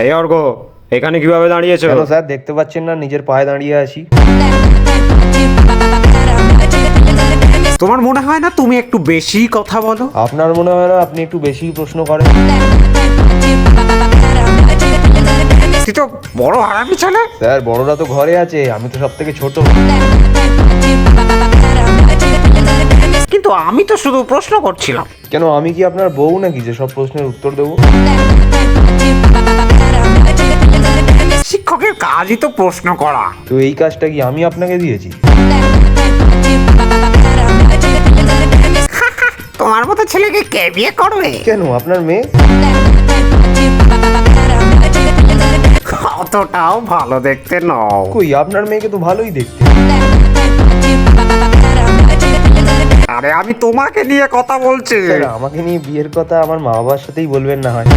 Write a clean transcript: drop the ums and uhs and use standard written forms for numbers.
এই অর্ঘ, এখানে কিভাবে দাঁড়িয়েছো? কেন স্যার দেখতে পাচ্ছেন না নিজের পায়ে দাঁড়িয়ে আছি? তোমার মনে হয় না তুমি একটু বেশি কথা বলো? আপনার মনে হয় না আপনি একটু বেশি প্রশ্ন করেন? তুই তো বড় হারামি ছেলে। স্যার বড়রা তো ঘরে আছে, আমি তো সব থেকে ছোট। কিন্তু আমি তো শুধু প্রশ্ন করছিলাম। কেন আমি কি আপনার বউ নাকি যে সব প্রশ্নের উত্তর দেবো? শিক্ষকের কাজই তো প্রশ্ন করা। তো এই কাজটা কি আমি আপনাকে দিয়েছি? তোমার মতো ছেলেকে কে বিয়ে করবে? কেন আপনার মেয়ে? অতটাও ভালো দেখতে নও। কই আপনার মেয়েকে তো ভালোই দেখতে। আরে আমি তোমাকে নিয়ে কথা বলছি। স্যার আমাকে নিয়ে বিয়ের কথা আমার মা বাবার সাথেই বলবেন না হয়।